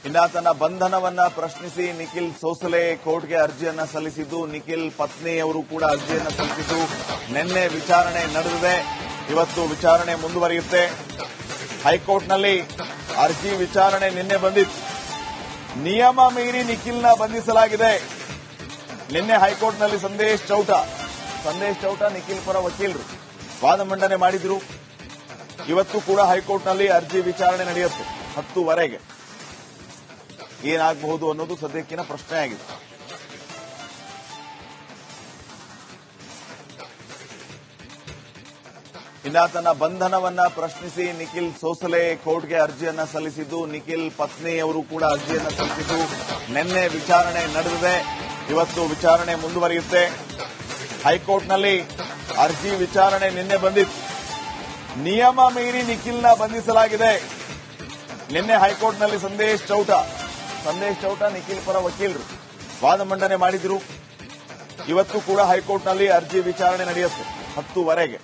ಇನ್ನ ತನ್ನ ಬಂಧನವನ್ನ ಪ್ರಶ್ನಿಸಿ ನಿಖಿಲ್ ಸೋಸಲೆ ಕೋರ್ಟ್ಗೆ ಅರ್ಜಿಯನ್ನ ಸಲ್ಲಿಸಿದ್ದು, ನಿಖಿಲ್ ಪತ್ನಿಯವರು ಕೂಡ ಅರ್ಜಿಯನ್ನ ಸಲ್ಲಿಸಿದ್ದು. ನಿನ್ನೆ ವಿಚಾರಣೆ ನಡೆದಿದೆ, ಇವತ್ತು ವಿಚಾರಣೆ ಮುಂದುವರಿಯುತ್ತೆ. ಹೈಕೋರ್ಟ್ನಲ್ಲಿ ಅರ್ಜಿ ವಿಚಾರಣೆ ನಿನ್ನೆ ಬಂದಿತ್ತು. ನಿಯಮ ಮೀರಿ ನಿಖಿಲ್ನ ಬಂಧಿಸಲಾಗಿದೆ. ನಿನ್ನೆ ಹೈಕೋರ್ಟ್ನಲ್ಲಿ ಸಂದೇಶ್ ಚೌಟ ನಿಖಿಲ್ ಪರ ವಕೀಲರು ವಾದ ಮಂಡನೆ ಮಾಡಿದ್ರು. ಇವತ್ತು ಕೂಡ ಹೈಕೋರ್ಟ್ನಲ್ಲಿ ಅರ್ಜಿ ವಿಚಾರಣೆ ನಡೆಯುತ್ತೆ 10:00ವರೆಗೆ. ಏನಾಗಬಹುದು ಅನ್ನೋದು ಸದ್ಯಕ್ಕಿನ ಪ್ರಶ್ನೆಯಾಗಿದೆ. ಇನ್ನ ತನ್ನ ಬಂಧನವನ್ನ ಪ್ರಶ್ನಿಸಿ ನಿಖಿಲ್ ಸೋಸಲೆ ಕೋರ್ಟ್ಗೆ ಅರ್ಜಿಯನ್ನ ಸಲ್ಲಿಸಿದ್ದು, ನಿಖಿಲ್ ಪತ್ನಿಯವರು ಕೂಡ ಅರ್ಜಿಯನ್ನ ಸಲ್ಲಿಸಿದ್ದು. ನಿನ್ನೆ ವಿಚಾರಣೆ ನಡೆದಿದೆ, ಇವತ್ತು ವಿಚಾರಣೆ ಮುಂದುವರಿಯುತ್ತೆ. ಹೈಕೋರ್ಟ್ನಲ್ಲಿ ಅರ್ಜಿ ವಿಚಾರಣೆ ನಿನ್ನೆ ಬಂದಿತ್ತು. ನಿಯಮ ಮೀರಿ ನಿಖಿಲ್ನ ಬಂಧಿಸಲಾಗಿದೆ. ನಿನ್ನೆ ಹೈಕೋರ್ಟ್ನಲ್ಲಿ ಸಂದೇಶ್ ಚೌಟ ನಿಖಿಲ್ ಪರ ವಕೀಲರು ವಾದ ಮಂಡನೆ ಮಾಡಿದ್ರು. ಇವತ್ತು ಕೂಡ ಹೈಕೋರ್ಟ್ನಲ್ಲಿ ಅರ್ಜಿ ವಿಚಾರಣೆ ನಡೆಯುತ್ತೆ 10:00ವರೆಗೆ.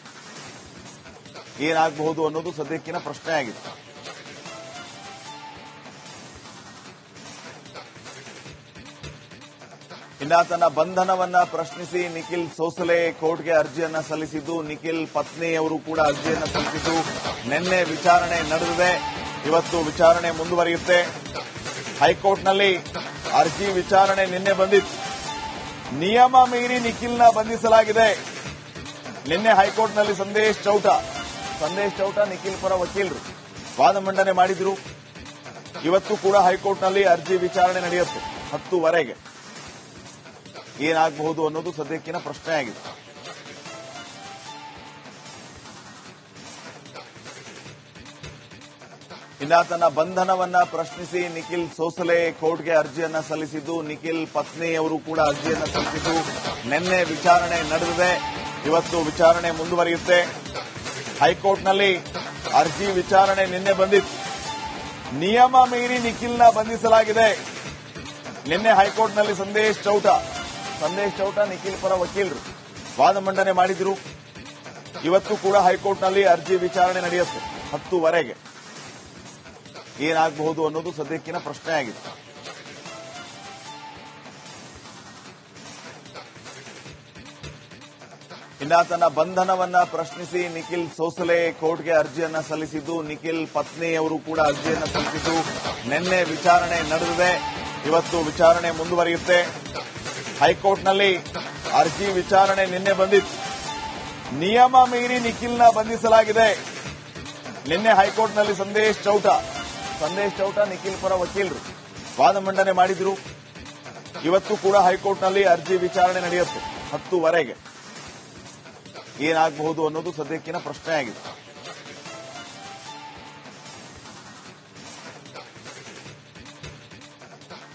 ಏನಾಗಬಹುದು ಅನ್ನೋದು ಸದ್ಯಕ್ಕಿನ ಪ್ರಶ್ನೆಯಾಗಿದೆ. ಇನ್ನ ತನ್ನ ಬಂಧನವನ್ನ ಪ್ರಶ್ನಿಸಿ ನಿಖಿಲ್ ಸೋಸಲೆ ಕೋರ್ಟ್ಗೆ ಅರ್ಜಿಯನ್ನ ಸಲ್ಲಿಸಿದ್ದು, ನಿಖಿಲ್ ಪತ್ನಿಯವರು ಕೂಡ ಅರ್ಜಿಯನ್ನ ಸಲ್ಲಿಸಿದ್ದು. ನಿನ್ನೆ ವಿಚಾರಣೆ ನಡೆದಿದೆ, ಇವತ್ತು ವಿಚಾರಣೆ ಮುಂದುವರಿಯುತ್ತೆ. ಹೈಕೋರ್ಟ್ನಲ್ಲಿ ಅರ್ಜಿ ವಿಚಾರಣೆ ನಿನ್ನೆ ಬಂದಿತ್ತು. ನಿಯಮ ಮೀರಿ ನಿಖಿಲ್ನ ಬಂಧಿಸಲಾಗಿದೆ. ನಿನ್ನೆ ಹೈಕೋರ್ಟ್ನಲ್ಲಿ ಸಂದೇಶ್ ಚೌಟ ನಿಖಿಲ್ ಪರ ವಕೀಲರು ವಾದ ಮಂಡನೆ ಮಾಡಿದ್ರು. ಇವತ್ತು ಕೂಡ ಹೈಕೋರ್ಟ್ನಲ್ಲಿ ಅರ್ಜಿ ವಿಚಾರಣೆ ನಡೆಯುತ್ತೆ 10:00ವರೆಗೆ. ಏನಾಗಬಹುದು ಅನ್ನೋದು ಸದ್ಯಕ್ಕಿನ ಪ್ರಶ್ನೆಯಾಗಿದೆ. ಇನ್ನ ತನ್ನ ಬಂಧನವನ್ನ ಪ್ರಶ್ನಿಸಿ ನಿಖಿಲ್ ಸೋಸಲೆ ಕೋರ್ಟ್ಗೆ ಅರ್ಜಿಯನ್ನ ಸಲ್ಲಿಸಿದ್ದು, ನಿಖಿಲ್ ಪತ್ನಿಯವರು ಕೂಡ ಅರ್ಜಿಯನ್ನ ಸಲ್ಲಿಸಿದ್ದು. ನಿನ್ನೆ ವಿಚಾರಣೆ ನಡೆದಿದೆ, ಇವತ್ತು ವಿಚಾರಣೆ ಮುಂದುವರಿಯುತ್ತೆ. ಹೈಕೋರ್ಟ್ನಲ್ಲಿ ಅರ್ಜಿ ವಿಚಾರಣೆ ನಿನ್ನೆ ಬಂದಿತ್ತು. ನಿಯಮ ಮೀರಿ ನಿಖಿಲ್ನ ಬಂಧಿಸಲಾಗಿದೆ. ನಿನ್ನೆ ಹೈಕೋರ್ಟ್ನಲ್ಲಿ ಸಂದೇಶ್ ಚೌಟ ನಿಖಿಲ್ ಪರ ವಕೀಲರು ವಾದ ಮಂಡನೆ ಮಾಡಿದ್ರು. ಇವತ್ತು ಕೂಡ ಹೈಕೋರ್ಟ್ನಲ್ಲಿ ಅರ್ಜಿ ವಿಚಾರಣೆ ನಡೆಯುತ್ತೆ 10:00ವರೆಗೆ. ಏನಾಗಬಹುದು ಅನ್ನೋದು ಸದ್ಯಕ್ಕಿನ ಪ್ರಶ್ನೆಯಾಗಿದೆ. ಇನ್ನ ತನ್ನ ಬಂಧನವನ್ನ ಪ್ರಶ್ನಿಸಿ ನಿಖಿಲ್ ಸೋಸಲೆ ಕೋರ್ಟ್ಗೆ ಅರ್ಜಿಯನ್ನ ಸಲ್ಲಿಸಿದ್ದು, ನಿಖಿಲ್ ಪತ್ನಿಯವರು ಕೂಡ ಅರ್ಜಿಯನ್ನ ಸಲ್ಲಿಸಿದ್ದು. ನಿನ್ನೆ ವಿಚಾರಣೆ ನಡೆದಿದೆ, ಇವತ್ತು ವಿಚಾರಣೆ ಮುಂದುವರಿಯುತ್ತೆ. ಹೈಕೋರ್ಟ್ನಲ್ಲಿ ಅರ್ಜಿ ವಿಚಾರಣೆ ನಿನ್ನೆ ಬಂದಿತ್ತು. ನಿಯಮ ಮೀರಿ ನಿಖಿಲ್ನ ಬಂಧಿಸಲಾಗಿದೆ. ನಿನ್ನೆ ಹೈಕೋರ್ಟ್ನಲ್ಲಿ ಸಂದೇಶ್ ಚೌಟ ನಿಖಿಲ್ ಪರ ವಕೀಲರು ವಾದ ಮಂಡನೆ ಮಾಡಿದ್ರು. ಇವತ್ತು ಕೂಡ ಹೈಕೋರ್ಟ್ನಲ್ಲಿ ಅರ್ಜಿ ವಿಚಾರಣೆ ನಡೆಯುತ್ತೆ 10:00ವರೆಗೆ. ಏನಾಗಬಹುದು ಅನ್ನೋದು ಸದ್ಯಕ್ಕಿನ ಪ್ರಶ್ನೆಯಾಗಿದೆ.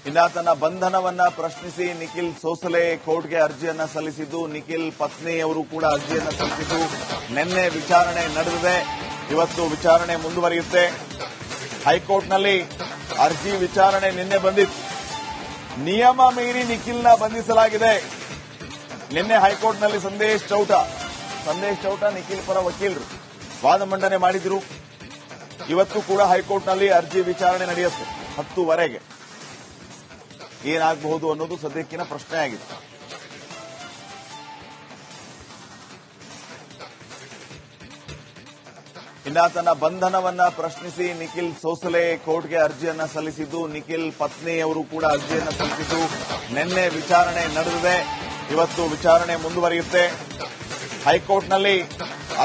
ಇನ್ನ ತನ್ನ ಬಂಧನವನ್ನ ಪ್ರಶ್ನಿಸಿ ನಿಖಿಲ್ ಸೋಸಲೆ ಕೋರ್ಟ್ಗೆ ಅರ್ಜಿಯನ್ನ ಸಲ್ಲಿಸಿದ್ದು, ನಿಖಿಲ್ ಪತ್ನಿಯವರು ಕೂಡ ಅರ್ಜಿಯನ್ನ ಸಲ್ಲಿಸಿದ್ದು. ನಿನ್ನೆ ವಿಚಾರಣೆ ನಡೆದಿದೆ, ಇವತ್ತು ವಿಚಾರಣೆ ಮುಂದುವರಿಯುತ್ತೆ. ಹೈಕೋರ್ಟ್ನಲ್ಲಿ ಅರ್ಜಿ ವಿಚಾರಣೆ ನಿನ್ನೆ ಬಂದಿತ್ತು. ನಿಯಮ ಮೀರಿ ನಿಖಿಲ್ನ ಬಂಧಿಸಲಾಗಿದೆ. ನಿನ್ನೆ ಹೈಕೋರ್ಟ್ನಲ್ಲಿ ಸಂದೇಶ್ ಚೌಟ ನಿಖಿಲ್ ಪರ ವಕೀಲರು ವಾದ ಮಂಡನೆ ಮಾಡಿದ್ರು. ಇವತ್ತು ಕೂಡ ಹೈಕೋರ್ಟ್ನಲ್ಲಿ ಅರ್ಜಿ ವಿಚಾರಣೆ ನಡೆಯುತ್ತೆ 10:00ವರೆಗೆ. ಏನಾಗಬಹುದು ಅನ್ನೋದು ಸದ್ಯಕ್ಕಿನ ಪ್ರಶ್ನೆಯಾಗಿದೆ. ಇನ್ನ ತನ್ನ ಬಂಧನವನ್ನ ಪ್ರಶ್ನಿಸಿ ನಿಖಿಲ್ ಸೋಸಲೆ ಕೋರ್ಟ್ಗೆ ಅರ್ಜಿಯನ್ನ ಸಲ್ಲಿಸಿದ್ದು, ನಿಖಿಲ್ ಪತ್ನಿಯವರು ಕೂಡ ಅರ್ಜಿಯನ್ನ ಸಲ್ಲಿಸಿದ್ದು. ನಿನ್ನೆ ವಿಚಾರಣೆ ನಡೆದಿದೆ, ಇವತ್ತು ವಿಚಾರಣೆ ಮುಂದುವರಿಯುತ್ತೆ. ಹೈಕೋರ್ಟ್ನಲ್ಲಿ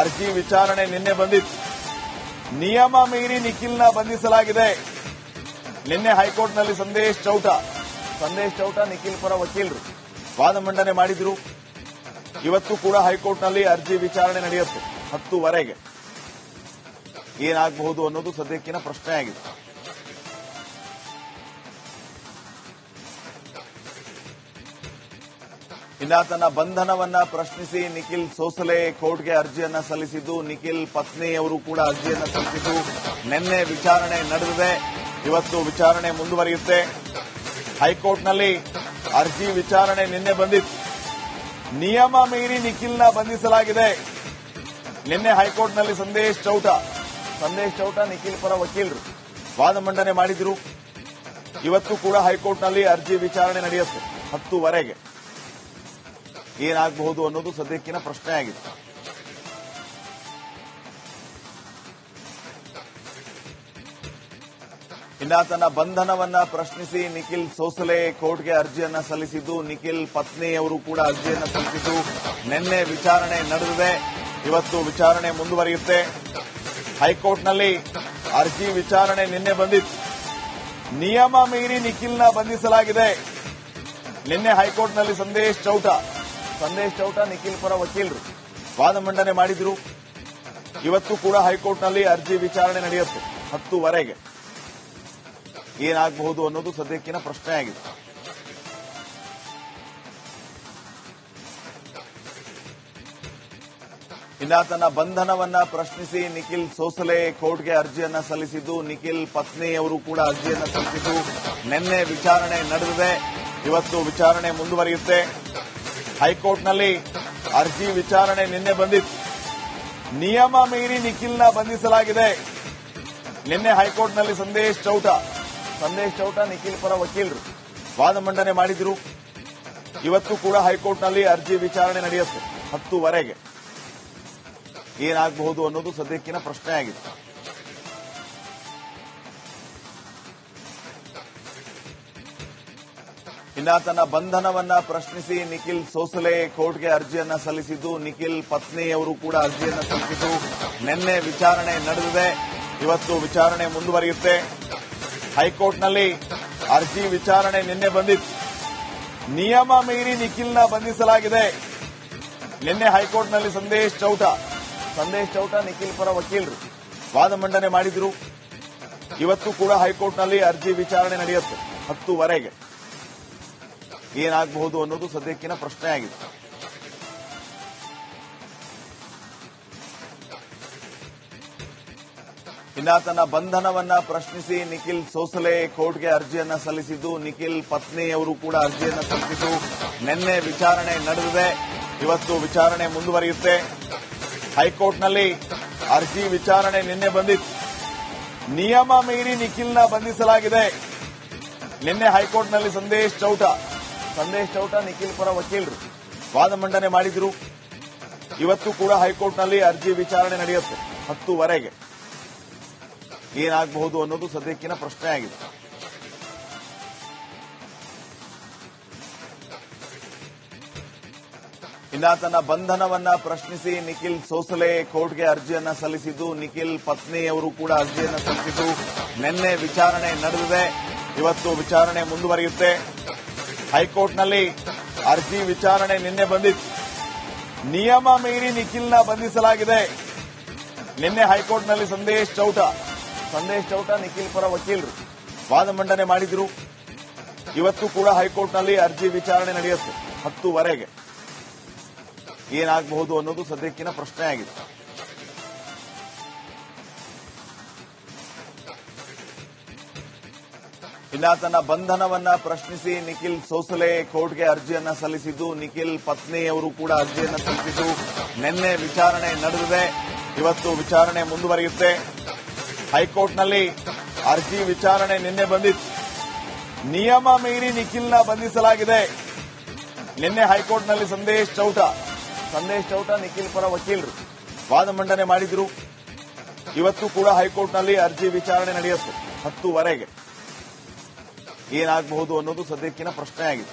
ಅರ್ಜಿ ವಿಚಾರಣೆ ನಿನ್ನೆ ಬಂದಿತ್ತು. ನಿಯಮ ಮೀರಿ ನಿಖಿಲ್ನ ಬಂಧಿಸಲಾಗಿದೆ. ನಿನ್ನೆ ಹೈಕೋರ್ಟ್ನಲ್ಲಿ ಸಂದೇಶ್ ಚೌಟ ನಿಖಿಲ್ ಪರ ವಕೀಲರು ವಾದ ಮಂಡನೆ ಮಾಡಿದ್ರು. ಇವತ್ತು ಕೂಡ ಹೈಕೋರ್ಟ್ನಲ್ಲಿ ಅರ್ಜಿ ವಿಚಾರಣೆ ನಡೆಯುತ್ತೆ 10:00ವರೆಗೆ. ಏನಾಗಬಹುದು ಅನ್ನೋದು ಸದ್ಯಕ್ಕಿನ ಪ್ರಶ್ನೆಯಾಗಿದೆ. ಇನ್ನ ತನ್ನ ಬಂಧನವನ್ನ ಪ್ರಶ್ನಿಸಿ ನಿಖಿಲ್ ಸೋಸಲೆ ಕೋರ್ಟ್ಗೆ ಅರ್ಜಿಯನ್ನ ಸಲ್ಲಿಸಿದ್ದು, ನಿಖಿಲ್ ಪತ್ನಿಯವರು ಕೂಡ ಅರ್ಜಿಯನ್ನ ಸಲ್ಲಿಸಿದ್ದು. ನಿನ್ನೆ ವಿಚಾರಣೆ ನಡೆದಿದೆ, ಇವತ್ತು ವಿಚಾರಣೆ ಮುಂದುವರಿಯುತ್ತೆ. ಹೈಕೋರ್ಟ್ನಲ್ಲಿ ಅರ್ಜಿ ವಿಚಾರಣೆ ನಿನ್ನೆ ಬಂದಿತ್ತು. ನಿಯಮ ಮೀರಿ ನಿಖಿಲ್ನ ಬಂಧಿಸಲಾಗಿದೆ. ನಿನ್ನೆ ಹೈಕೋರ್ಟ್ನಲ್ಲಿ ಸಂದೇಶ್ ಚೌಟ ನಿಖಿಲ್ ಪರ ವಕೀಲರು ವಾದ ಮಂಡನೆ ಮಾಡಿದ್ರು. ಇವತ್ತು ಕೂಡ ಹೈಕೋರ್ಟ್ನಲ್ಲಿ ಅರ್ಜಿ ವಿಚಾರಣೆ ನಡೆಯುತ್ತೆ 10:30ಗೆ. ಏನಾಗಬಹುದು ಅನ್ನೋದು ಸದ್ಯಕ್ಕಿನ ಪ್ರಶ್ನೆ ಆಗಿದೆ. ಇನ್ನ ತನ್ನ ಬಂಧನವನ್ನ ಪ್ರಶ್ನಿಸಿ ನಿಖಿಲ್ ಸೋಸಲೆ ಕೋರ್ಟ್ಗೆ ಅರ್ಜಿಯನ್ನ ಸಲ್ಲಿಸಿದ್ದು, ನಿಖಿಲ್ ಪತ್ನಿಯವರು ಕೂಡ ಅರ್ಜಿಯನ್ನ ಸಲ್ಲಿಸಿದ್ದು, ನಿನ್ನೆ ವಿಚಾರಣೆ ನಡೆದಿದೆ. ಇವತ್ತು ವಿಚಾರಣೆ ಮುಂದುವರಿಯುತ್ತೆ. ಹೈಕೋರ್ಟ್ನಲ್ಲಿ ಅರ್ಜಿ ವಿಚಾರಣೆ ನಿನ್ನೆ ಬಂದಿತ್ತು. ನಿಯಮ ಮೀರಿ ನಿಖಿಲ್ನ ಬಂಧಿಸಲಾಗಿದೆ. ನಿನ್ನೆ ಹೈಕೋರ್ಟ್ನಲ್ಲಿ ಸಂದೇಶ್ ಚೌಟ ನಿಖಿಲ್ ಪರ ವಕೀಲರು ವಾದ ಮಂಡನೆ ಮಾಡಿದ್ರು. ಇವತ್ತು ಕೂಡ ಹೈಕೋರ್ಟ್ನಲ್ಲಿ ಅರ್ಜಿ ವಿಚಾರಣೆ ನಡೆಯುತ್ತೆ 10:30ಗೆ. ಏನಾಗಬಹುದು ಅನ್ನೋದು ಸದ್ಯಕ್ಕಿನ ಪ್ರಶ್ನೆ ಆಗಿದೆ. ಇನ್ನ ತನ್ನ ಬಂಧನವನ್ನ ಪ್ರಶ್ನಿಸಿ ನಿಖಿಲ್ ಸೋಸಲೆ ಕೋರ್ಟ್ಗೆ ಅರ್ಜಿಯನ್ನ ಸಲ್ಲಿಸಿದ್ದು, ನಿಖಿಲ್ ಪತ್ನಿಯವರು ಕೂಡ ಅರ್ಜಿಯನ್ನ ಸಲ್ಲಿಸಿದ್ದು, ನಿನ್ನೆ ವಿಚಾರಣೆ ನಡೆದಿದೆ. ಇವತ್ತು ವಿಚಾರಣೆ ಮುಂದುವರಿಯುತ್ತೆ. ಹೈಕೋರ್ಟ್ನಲ್ಲಿ ಅರ್ಜಿ ವಿಚಾರಣೆ ನಿನ್ನೆ ಬಂದಿತ್ತು. ನಿಯಮ ಮೀರಿ ನಿಖಿಲ್ನ ಬಂಧಿಸಲಾಗಿದೆ. ನಿನ್ನೆ ಹೈಕೋರ್ಟ್ನಲ್ಲಿ ಸಂದೇಶ್ ಚೌಟ ನಿಖಿಲ್ ಪರ ವಕೀಲರು ವಾದ ಮಂಡನೆ ಮಾಡಿದ್ರು. ಇವತ್ತು ಕೂಡ ಹೈಕೋರ್ಟ್ನಲ್ಲಿ ಅರ್ಜಿ ವಿಚಾರಣೆ ನಡೆಯುತ್ತೆ 10:30ಗೆ. ಏನಾಗಬಹುದು ಅನ್ನೋದು ಸದ್ಯಕ್ಕಿನ ಪ್ರಶ್ನೆ ಆಗಿದೆ. ಇನ್ನ ತನ್ನ ಬಂಧನವನ್ನ ಪ್ರಶ್ನಿಸಿ ನಿಖಿಲ್ ಸೋಸಲೆ ಕೋರ್ಟ್ಗೆ ಅರ್ಜಿಯನ್ನ ಸಲ್ಲಿಸಿದ್ದು, ನಿಖಿಲ್ ಪತ್ನಿಯವರು ಕೂಡ ಅರ್ಜಿಯನ್ನ ಸಲ್ಲಿಸಿದ್ದು, ನಿನ್ನೆ ವಿಚಾರಣೆ ನಡೆದಿದೆ. ಇವತ್ತು ವಿಚಾರಣೆ ಮುಂದುವರಿಯುತ್ತೆ. ಹೈಕೋರ್ಟ್ನಲ್ಲಿ ಅರ್ಜಿ ವಿಚಾರಣೆ ನಿನ್ನೆ ಬಂದಿತ್ತು. ನಿಯಮ ಮೀರಿ ನಿಖಿಲ್ನ ಬಂಧಿಸಲಾಗಿದೆ. ನಿನ್ನೆ ಹೈಕೋರ್ಟ್ನಲ್ಲಿ ಸಂದೇಶ್ ಚೌಟ ನಿಖಿಲ್ ಪರ ವಕೀಲರು ವಾದ ಮಂಡನೆ ಮಾಡಿದ್ರು. ಇವತ್ತು ಕೂಡ ಹೈಕೋರ್ಟ್ನಲ್ಲಿ ಅರ್ಜಿ ವಿಚಾರಣೆ ನಡೆಯುತ್ತೆ 10:30ಗೆ. ಏನಾಗಬಹುದು ಅನ್ನೋದು ಸದ್ಯಕ್ಕಿನ ಪ್ರಶ್ನೆ ಆಗಿದೆ. ಇನ್ನ ತನ್ನ ಬಂಧನವನ್ನ ಪ್ರಶ್ನಿಸಿ ನಿಖಿಲ್ ಸೋಸಲೆ ಕೋರ್ಟ್ಗೆ ಅರ್ಜಿಯನ್ನ ಸಲ್ಲಿಸಿದ್ದು, ನಿಖಿಲ್ ಪತ್ನಿಯವರು ಕೂಡ ಅರ್ಜಿಯನ್ನ ಸಲ್ಲಿಸಿದ್ದು, ನಿನ್ನೆ ವಿಚಾರಣೆ ನಡೆದಿದೆ. ಇವತ್ತು ವಿಚಾರಣೆ ಮುಂದುವರಿಯುತ್ತೆ. ಹೈಕೋರ್ಟ್ನಲ್ಲಿ ಅರ್ಜಿ ವಿಚಾರಣೆ ನಿನ್ನೆ ಬಂದಿತ್ತು. ನಿಯಮ ಮೀರಿ ನಿಖಿಲ್ನ ಬಂಧಿಸಲಾಗಿದೆ. ನಿನ್ನೆ ಹೈಕೋರ್ಟ್ನಲ್ಲಿ ಸಂದೇಶ್ ಚೌಟ ನಿಖಿಲ್ ಪರ ವಕೀಲರು ವಾದ ಮಂಡನೆ ಮಾಡಿದ್ರು. ಇವತ್ತು ಕೂಡ ಹೈಕೋರ್ಟ್ನಲ್ಲಿ ಅರ್ಜಿ ವಿಚಾರಣೆ ನಡೆಯುತ್ತೆ 10:30ಗೆ. ಏನಾಗಬಹುದು ಅನ್ನೋದು ಸದ್ಯಕ್ಕಿನ ಪ್ರಶ್ನೆ ಆಗಿದೆ. ಇನ್ನ ತನ್ನ ಬಂಧನವನ್ನ ಪ್ರಶ್ನಿಸಿ ನಿಖಿಲ್ ಸೋಸಲೆ ಕೋರ್ಟ್ಗೆ ಅರ್ಜಿಯನ್ನ ಸಲ್ಲಿಸಿದ್ದು, ನಿಖಿಲ್ ಪತ್ನಿಯವರು ಕೂಡ ಅರ್ಜಿಯನ್ನ ಸಲ್ಲಿಸಿದ್ದು, ನಿನ್ನೆ ವಿಚಾರಣೆ ನಡೆದಿದೆ. ಇವತ್ತು ವಿಚಾರಣೆ ಮುಂದುವರಿಯುತ್ತೆ. ಹೈಕೋರ್ಟ್ನಲ್ಲಿ ಅರ್ಜಿ ವಿಚಾರಣೆ ನಿನ್ನೆ ಬಂದಿತ್ತು. ನಿಯಮ ಮೀರಿ ನಿಖಿಲ್ನ ಬಂಧಿಸಲಾಗಿದೆ. ನಿನ್ನೆ ಹೈಕೋರ್ಟ್ನಲ್ಲಿ ಸಂದೇಶ್ ಚೌಟ ನಿಖಿಲ್ ಪರ ವಕೀಲರು ವಾದ ಮಂಡನೆ ಮಾಡಿದ್ರು. ಇವತ್ತು ಕೂಡ ಹೈಕೋರ್ಟ್ನಲ್ಲಿ ಅರ್ಜಿ ವಿಚಾರಣೆ ನಡೆಯುತ್ತೆ 10:30ಗೆ. ಏನಾಗಬಹುದು ಅನ್ನೋದು ಸದ್ಯಕ್ಕಿನ ಪ್ರಶ್ನೆ ಆಗಿದೆ. ಇನ್ನ ತನ್ನ ಬಂಧನವನ್ನ ಪ್ರಶ್ನಿಸಿ ನಿಖಿಲ್ ಸೋಸಲೆ ಕೋರ್ಟ್ಗೆ ಅರ್ಜಿಯನ್ನ ಸಲ್ಲಿಸಿದ್ದು, ನಿಖಿಲ್ ಪತ್ನಿಯವರು ಕೂಡ ಅರ್ಜಿಯನ್ನ ಸಲ್ಲಿಸಿದ್ದು, ನಿನ್ನೆ ವಿಚಾರಣೆ ನಡೆದಿದೆ. ಇವತ್ತು ವಿಚಾರಣೆ ಮುಂದುವರಿಯುತ್ತೆ. ಹೈಕೋರ್ಟ್ನಲ್ಲಿ ಅರ್ಜಿ ವಿಚಾರಣೆ ನಿನ್ನೆ ಬಂದಿತ್ತು. ನಿಯಮ ಮೀರಿ ನಿಖಿಲ್ನ ಬಂಧಿಸಲಾಗಿದೆ. ನಿನ್ನೆ ಹೈಕೋರ್ಟ್ನಲ್ಲಿ ಸಂದೇಶ್ ಚೌಟ ಇನ್ನ ತನ್ನ ಬಂಧನವನ್ನ ಪ್ರಶ್ನಿಸಿ ನಿಖಿಲ್ ಸೋಸಲೆ ಕೋರ್ಟ್ಗೆ ಅರ್ಜಿಯನ್ನ ಸಲ್ಲಿಸಿದ್ದು, ನಿಖಿಲ್ ಪತ್ನಿಯವರು ಕೂಡ ಅರ್ಜಿಯನ್ನ ಸಲ್ಲಿಸಿದ್ದು, ನಿನ್ನೆ ವಿಚಾರಣೆ ನಡೆದಿದೆ. ಇವತ್ತು ವಿಚಾರಣೆ ಮುಂದುವರಿಯುತ್ತೆ. ಹೈಕೋರ್ಟ್ನಲ್ಲಿ ಅರ್ಜಿ ವಿಚಾರಣೆ ನಿನ್ನೆ ಬಂದಿತ್ತು. ನಿಯಮ ಮೀರಿ ನಿಖಿಲ್ನ ಬಂಧಿಸಲಾಗಿದೆ. ನಿನ್ನೆ ಹೈಕೋರ್ಟ್ನಲ್ಲಿ ಸಂದೇಶ್ ಚೌಟ ನಿಖಿಲ್ ಪರ ವಕೀಲರು ವಾದ ಮಂಡನೆ ಮಾಡಿದ್ರು. ಇವತ್ತು ಕೂಡ ಹೈಕೋರ್ಟ್ನಲ್ಲಿ ಅರ್ಜಿ ವಿಚಾರಣೆ ನಡೆಯುತ್ತೆ 10:30ಗೆ. ಏನಾಗಬಹುದು ಅನ್ನೋದು ಸದ್ಯಕ್ಕಿನ ಪ್ರಶ್ನೆ ಆಗಿದೆ.